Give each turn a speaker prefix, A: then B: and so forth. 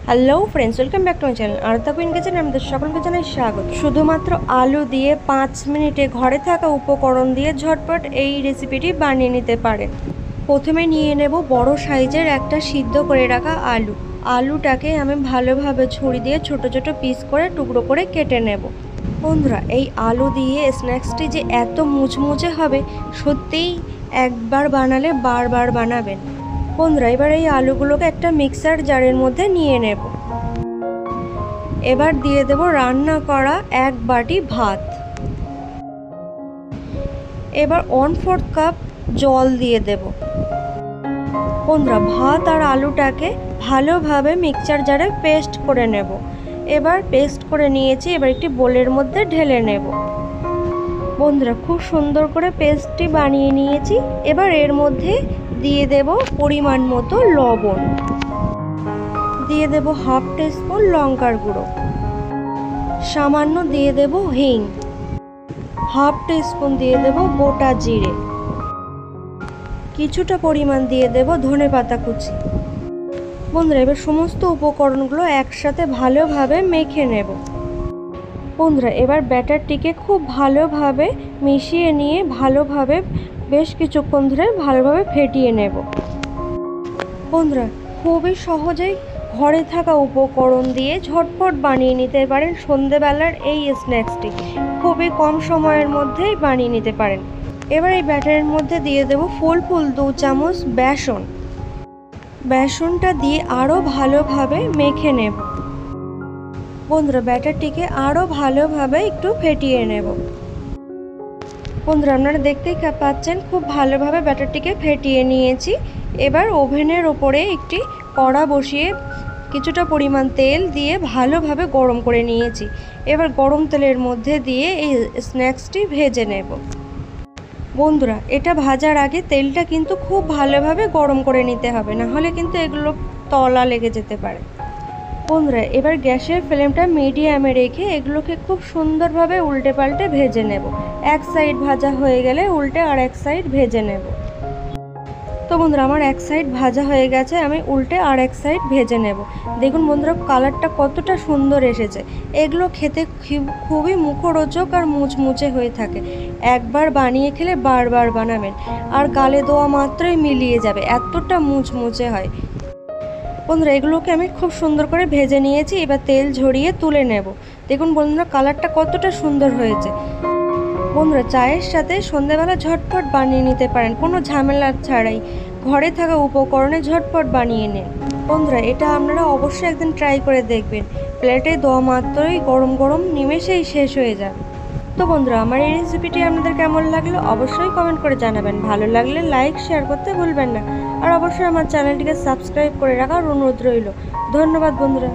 A: Hello friends, welcome back to my channel Arta queen kitchen. আমাদের সকলকে জানাই স্বাগত। শুধুমাত্র আলু দিয়ে 5 মিনিটে ঘরে থাকা উপকরণ দিয়ে ঝটপট এই রেসিপিটি বানিয়ে নিতে পারেন। প্রথমে নিয়ে নেব বড় সাইজের একটা সিদ্ধ করে রাখা আলুটাকে আমি ভালোভাবে ছুরি দিয়ে ছোট ছোট পিস করে টুকরো করে কেটে নেব। বন্ধুরা, এই আলু দিয়ে স্ন্যাক্সটি যে এত মুচমুচে হবে, সত্যিই একবার বানালে বারবার বানাবেন। বন্ধুরা, এবার এই আলুগুলোকে একটা মিক্সার জারের মধ্যে নিয়ে নেব। এবার দিয়ে দেব রান্না করা 1 বাটি ভাত। এবার 1/4 কাপ জল দিয়ে দেব। বন্ধুরা, ভাত আর আলুটাকে ভালোভাবে মিক্সার জারে পেস্ট করে নেব। এবার পেস্ট করে নিয়েছি, এবার একটি বোলের মধ্যে ঢেলে নেব। বন্ধুরা, খুব সুন্দর করে পেস্টটি বানিয়ে নিয়েছি। এবার এর মধ্যে দিয়ে দেব পরিমাণ মতো লবণ, দিয়ে দেব 1/2 টিস্পুন লঙ্কার গুঁড়ো, সামান্য দিয়ে দেব হিং, 1/2 টিস্পুন দিয়ে দেব গোটা জিরে, কিছুটা পরিমাণ দিয়ে দেব ধনেপাতা কুচি। বন্ধুরা, এবার সমস্ত উপকরণগুলো একসাথে ভালোভাবে মেখে নেব। বন্ধুরা, এবার ব্যাটারটিকে খুব ভালোভাবে মিশিয়ে নিয়ে ভালোভাবে বেশ কিছুক্ষণ ধরে ভালোভাবে ফেটিয়ে নেব। বন্ধুরা, খুবই সহজেই ঘরে থাকা উপকরণ দিয়ে ঝটপট বানিয়ে নিতে পারেন সন্ধেবেলার এই স্ন্যাক্সটি। খুবই কম সময়ের মধ্যেই বানিয়ে নিতে পারেন। এবার এই ব্যাটারের মধ্যে দিয়ে দেব ফুল 2 চামচ বেসনটা দিয়ে আরও ভালোভাবে মেখে নেব। বন্ধুরা, ব্যাটারটিকে আরও ভালোভাবে একটু ফেটিয়ে নেব। বন্ধুরা, আপনারা দেখতেই পাচ্ছেন খুব ভালোভাবে ব্যাটারটিকে ফেটিয়ে নিয়েছি। এবার ওভেনের ওপরে একটি কড়া বসিয়ে কিছুটা পরিমাণ তেল দিয়ে ভালোভাবে গরম করে নিয়েছি। এবার গরম তেলের মধ্যে দিয়ে এই স্ন্যাক্সটি ভেজে নেব। বন্ধুরা, এটা ভাজার আগে তেলটা কিন্তু খুব ভালোভাবে গরম করে নিতে হবে, না হলে কিন্তু এগুলো তলা লেগে যেতে পারে। বন্ধুরা, এবার গ্যাসের ফ্লেমটা মিডিয়ামে রেখে এগুলোকে খুব সুন্দরভাবে উল্টে পাল্টে ভেজে নেব। এক সাইড ভাজা হয়ে গেলে উল্টে আর এক সাইড ভেজে নেব। তো বন্ধুরা, আমার এক সাইড ভাজা হয়ে গেছে, আমি উল্টে আর এক সাইড ভেজে নেব। দেখুন বন্ধুরা, কালারটা কতটা সুন্দর এসেছে। এগুলো খেতে খুবই মুখরোচক আর মুচমুচে হয়ে থাকে। একবার বানিয়ে খেলে বারবার বানাবেন, আর গালে দেওয়া মাত্রই মিলিয়ে যাবে, এতটা মুচমুচে হয়। বন্ধুরা, এগুলোকে আমি খুব সুন্দর করে ভেজে নিয়েছি। এবার তেল ঝরিয়ে তুলে নেব। দেখুন বন্ধুরা, কালারটা কতটা সুন্দর হয়েছে। বন্ধুরা, চায়ের সাথে সন্ধ্যাবেলা ঝটপট বানিয়ে নিতে পারেন, কোনো ঝামেলা ছাড়াই। ঘরে থাকা উপকরণে ঝটপট বানিয়ে নিন। বন্ধুরা, এটা আপনারা অবশ্যই একদিন ট্রাই করে দেখবেন। প্লেটে দেওয়া মাত্রই গরম গরম নিমেষেই শেষ হয়ে যাবে। তো বন্ধুরা, আমার এই রেসিপিটি আপনাদের কেমন লাগলো অবশ্যই কমেন্ট করে জানাবেন। ভালো লাগলে লাইক শেয়ার করতে ভুলবেন না, আর অবশ্যই আমার চ্যানেলটিকে সাবস্ক্রাইব করে রাখার অনুরোধ রইল। ধন্যবাদ বন্ধুরা।